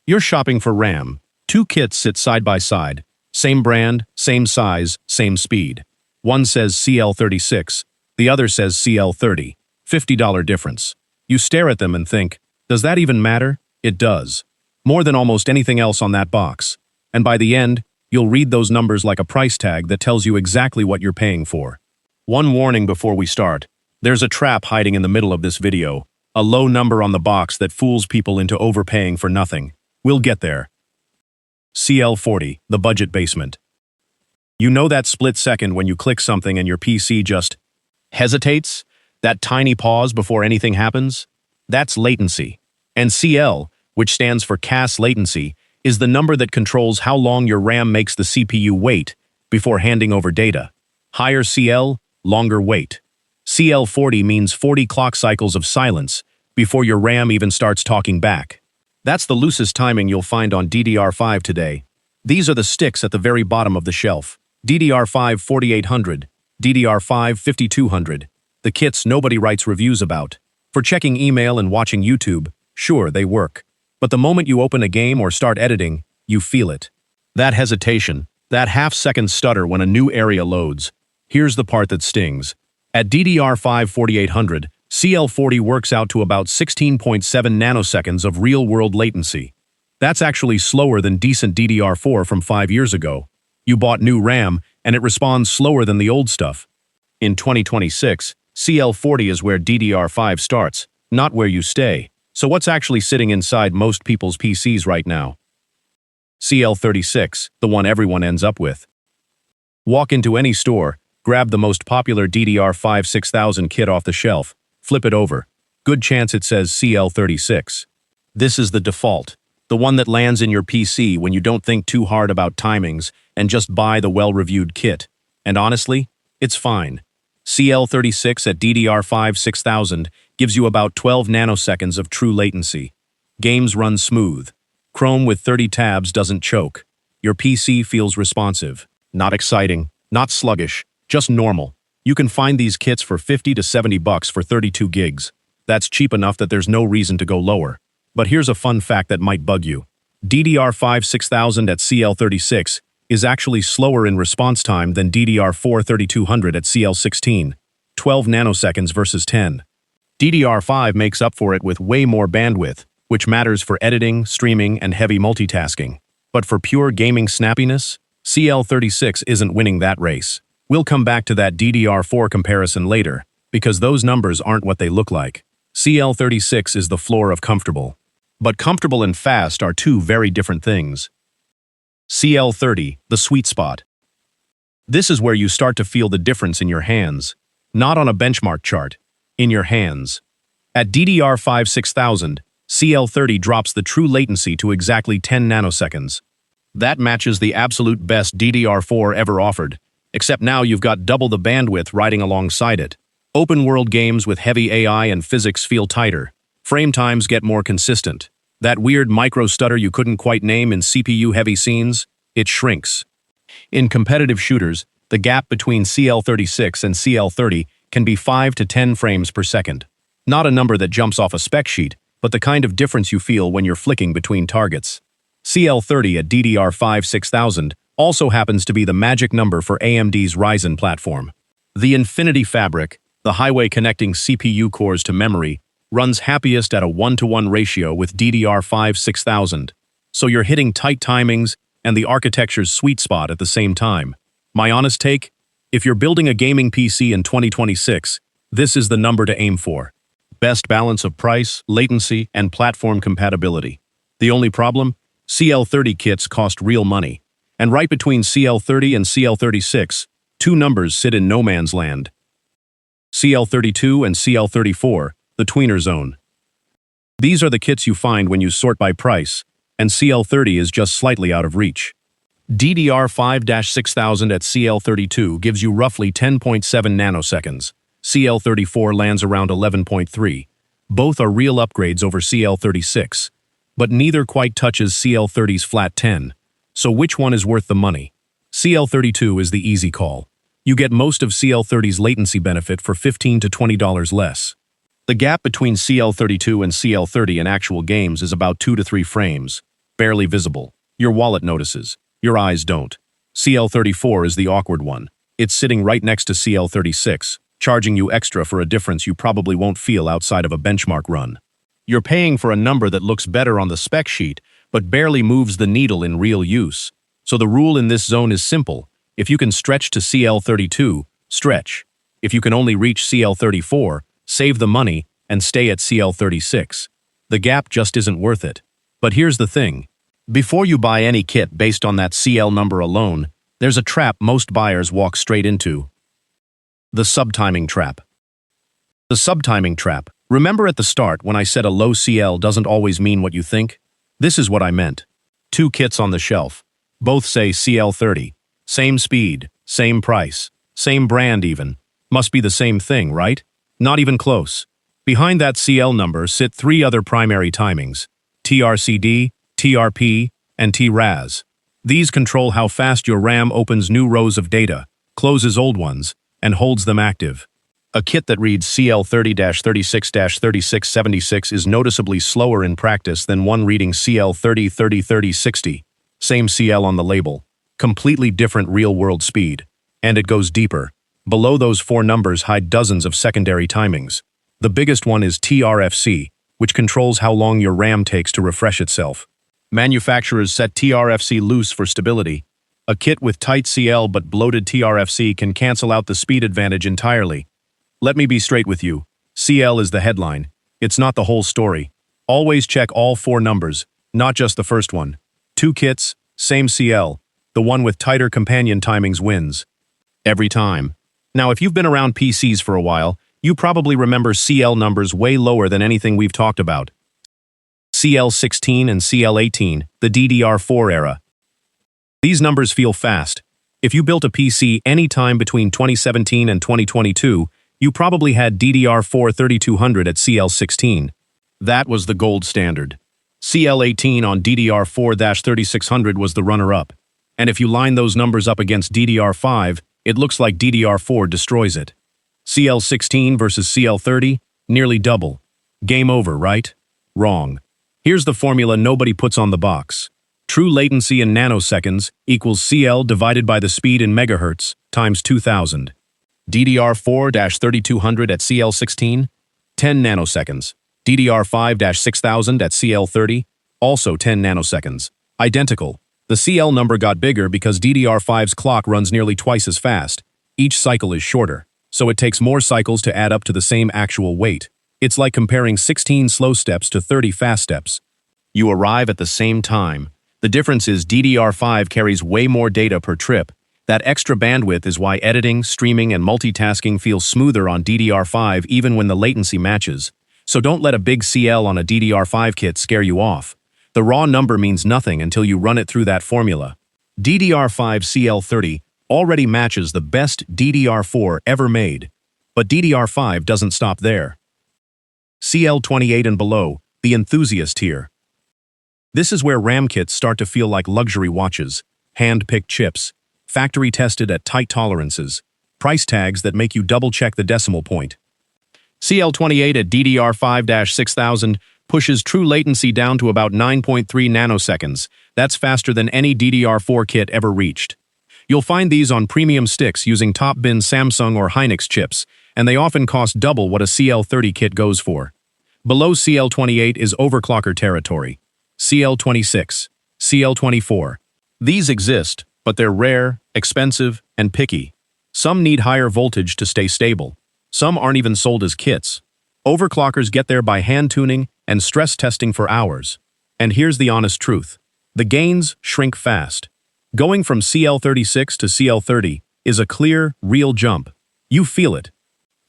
You're shopping for RAM. Two kits sit side by side. Same brand, same size, same speed. One says CL36, the other says CL30. $50 difference. You stare at them and think, does that even matter? It does. More than almost anything else on that box. And by the end, you'll read those numbers like a price tag that tells you exactly what you're paying for. One warning before we start. There's a trap hiding in the middle of this video. A low number on the box that fools people into overpaying for nothing. We'll get there. CL40, the budget basement. You know that split second when you click something and your PC just hesitates? That tiny pause before anything happens? That's latency. And CL, which stands for CAS Latency, is the number that controls how long your RAM makes the CPU wait before handing over data. Higher CL, longer wait. CL40 means 40 clock cycles of silence before your RAM even starts talking back. That's the loosest timing you'll find on DDR5 today. These are the sticks at the very bottom of the shelf. DDR5 4800, DDR5 5200. The kits nobody writes reviews about. For checking email and watching YouTube, sure, they work. But the moment you open a game or start editing, you feel it. That hesitation, that half-second stutter when a new area loads. Here's the part that stings. At DDR5 4800, CL40 works out to about 16.7 nanoseconds of real-world latency. That's actually slower than decent DDR4 from 5 years ago. You bought new RAM, and it responds slower than the old stuff. In 2026, CL40 is where DDR5 starts, not where you stay. So what's actually sitting inside most people's PCs right now? CL36, the one everyone ends up with. Walk into any store, grab the most popular DDR5 6000 kit off the shelf, flip it over. Good chance it says CL36. This is the default, the one that lands in your PC when you don't think too hard about timings and just buy the well-reviewed kit. And honestly, it's fine. CL36 at DDR5 6000 gives you about 12 nanoseconds of true latency. Games run smooth. Chrome with 30 tabs doesn't choke. Your PC feels responsive. Not exciting, not sluggish, just normal. You can find these kits for $50 to $70 for 32 gigs. That's cheap enough that there's no reason to go lower. But here's a fun fact that might bug you. DDR5 6000 at CL36 is actually slower in response time than DDR4 3200 at CL16, 12 nanoseconds versus 10. DDR5 makes up for it with way more bandwidth, which matters for editing, streaming, and heavy multitasking. But for pure gaming snappiness, CL36 isn't winning that race. We'll come back to that DDR4 comparison later, because those numbers aren't what they look like. CL36 is the floor of comfortable. But comfortable and fast are two very different things. CL30, the sweet spot. This is where you start to feel the difference in your hands. Not on a benchmark chart, in your hands. At DDR5 6000, CL30 drops the true latency to exactly 10 nanoseconds. That matches the absolute best DDR4 ever offered, except now you've got double the bandwidth riding alongside it. Open-world games with heavy AI and physics feel tighter. Frame times get more consistent. That weird micro-stutter you couldn't quite name in CPU-heavy scenes, it shrinks. In competitive shooters, the gap between CL36 and CL30 can be 5 to 10 frames per second. Not a number that jumps off a spec sheet, but the kind of difference you feel when you're flicking between targets. CL30 at DDR5 6000 also happens to be the magic number for AMD's Ryzen platform. The Infinity Fabric, the highway connecting CPU cores to memory, runs happiest at a 1-to-1 ratio with DDR5 6000. So you're hitting tight timings and the architecture's sweet spot at the same time. My honest take? If you're building a gaming PC in 2026, this is the number to aim for. Best balance of price, latency, and platform compatibility. The only problem? CL30 kits cost real money. And right between CL30 and CL36, two numbers sit in no man's land. CL32 and CL34, the tweener zone. These are the kits you find when you sort by price, and CL30 is just slightly out of reach. DDR5-6000 at CL32 gives you roughly 10.7 nanoseconds. CL34 lands around 11.3. Both are real upgrades over CL36, but neither quite touches CL30's flat 10. So which one is worth the money? CL32 is the easy call. You get most of CL30's latency benefit for $15 to $20 less. The gap between CL32 and CL30 in actual games is about 2 to 3 frames. barely visible. Your wallet notices. Your eyes don't. CL34 is the awkward one. It's sitting right next to CL36, charging you extra for a difference you probably won't feel outside of a benchmark run. You're paying for a number that looks better on the spec sheet, but barely moves the needle in real use. So the rule in this zone is simple. If you can stretch to CL32, stretch. If you can only reach CL34, save the money and stay at CL36. The gap just isn't worth it. But here's the thing. Before you buy any kit based on that CL number alone, there's a trap most buyers walk straight into. The subtiming trap. The subtiming trap. Remember at the start when I said a low CL doesn't always mean what you think? This is what I meant. Two kits on the shelf. Both say CL30. Same speed, same price, same brand even. Must be the same thing, right? Not even close. Behind that CL number sit three other primary timings: TRCD, TRP, and TRAS. These control how fast your RAM opens new rows of data, closes old ones, and holds them active. A kit that reads CL30-36-3676 is noticeably slower in practice than one reading CL30-30-3060. Same CL on the label. Completely different real-world speed. And it goes deeper. Below those four numbers hide dozens of secondary timings. The biggest one is TRFC, which controls how long your RAM takes to refresh itself. Manufacturers set TRFC loose for stability. A kit with tight CL but bloated TRFC can cancel out the speed advantage entirely. Let me be straight with you. CL is the headline. It's not the whole story. Always check all four numbers, not just the first one. Two kits, same CL. The one with tighter companion timings wins. Every time. Now, if you've been around PCs for a while, you probably remember CL numbers way lower than anything we've talked about. CL16 and CL18, the DDR4 era. These numbers feel fast. If you built a PC any time between 2017 and 2022, you probably had DDR4 3200 at CL16. That was the gold standard. CL18 on DDR4-3600 was the runner-up. And if you line those numbers up against DDR5, it looks like DDR4 destroys it. CL16 versus CL30, nearly double. Game over, right? Wrong. Here's the formula nobody puts on the box. True latency in nanoseconds equals CL divided by the speed in megahertz times 2000. DDR4-3200 at CL16, 10 nanoseconds. DDR5-6000 at CL30, also 10 nanoseconds. Identical. The CL number got bigger because DDR5's clock runs nearly twice as fast. Each cycle is shorter, so it takes more cycles to add up to the same actual weight. It's like comparing 16 slow steps to 30 fast steps. You arrive at the same time. The difference is DDR5 carries way more data per trip. That extra bandwidth is why editing, streaming, and multitasking feels smoother on DDR5 even when the latency matches. So don't let a big CL on a DDR5 kit scare you off. The raw number means nothing until you run it through that formula. DDR5 CL30 already matches the best DDR4 ever made. But DDR5 doesn't stop there. CL28 and below, the enthusiast tier. This is where RAM kits start to feel like luxury watches, hand-picked chips, factory-tested at tight tolerances, price tags that make you double-check the decimal point. CL28 at DDR5-6000 pushes true latency down to about 9.3 nanoseconds. That's faster than any DDR4 kit ever reached. You'll find these on premium sticks using top-bin Samsung or Hynix chips, and they often cost double what a CL30 kit goes for. Below CL28 is overclocker territory. CL26, CL24. These exist, but they're rare, expensive, and picky. Some need higher voltage to stay stable. Some aren't even sold as kits. Overclockers get there by hand tuning and stress testing for hours. And here's the honest truth. The gains shrink fast. Going from CL36 to CL30 is a clear, real jump. You feel it.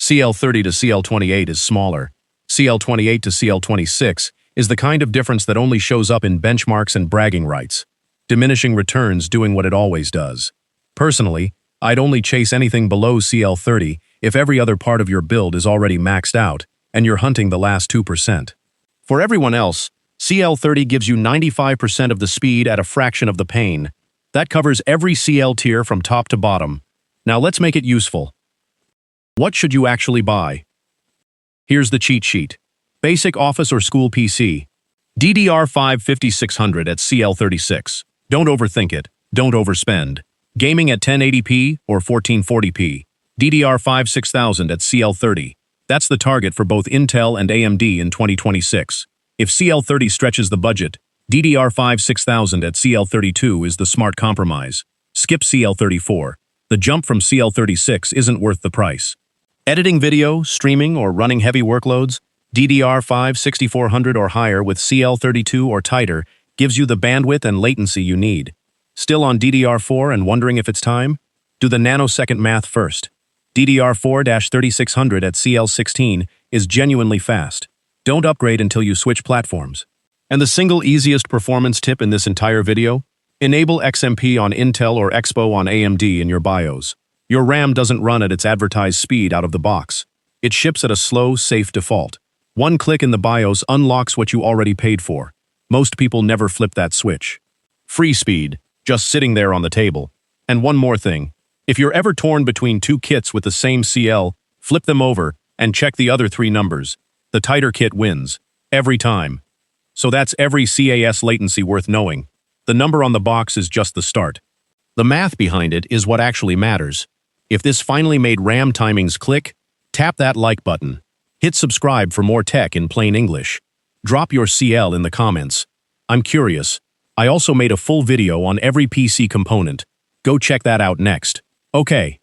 CL30 to CL28 is smaller. CL28 to CL26 is the kind of difference that only shows up in benchmarks and bragging rights. Diminishing returns doing what it always does. Personally, I'd only chase anything below CL30 if every other part of your build is already maxed out and you're hunting the last 2%. For everyone else, CL30 gives you 95% of the speed at a fraction of the pain. That covers every CL tier from top to bottom. Now let's make it useful. What should you actually buy? Here's the cheat sheet. Basic office or school PC. DDR5 5600 at CL36. Don't overthink it. Don't overspend. Gaming at 1080p or 1440p. DDR5 6000 at CL30. That's the target for both Intel and AMD in 2026. If CL30 stretches the budget, DDR5 6000 at CL32 is the smart compromise. Skip CL34. The jump from CL36 isn't worth the price. Editing video, streaming, or running heavy workloads, DDR5 6400 or higher with CL32 or tighter gives you the bandwidth and latency you need. Still on DDR4 and wondering if it's time? Do the nanosecond math first. DDR4-3600 at CL16 is genuinely fast. Don't upgrade until you switch platforms. And the single easiest performance tip in this entire video? Enable XMP on Intel or Expo on AMD in your BIOS. Your RAM doesn't run at its advertised speed out of the box. It ships at a slow, safe default. One click in the BIOS unlocks what you already paid for. Most people never flip that switch. Free speed, just sitting there on the table. And one more thing. If you're ever torn between two kits with the same CL, flip them over and check the other three numbers. The tighter kit wins. Every time. So that's every CAS latency worth knowing. The number on the box is just the start. The math behind it is what actually matters. If this finally made RAM timings click, tap that like button. Hit subscribe for more tech in plain English. Drop your CL in the comments. I'm curious. I also made a full video on every PC component. Go check that out next. Okay,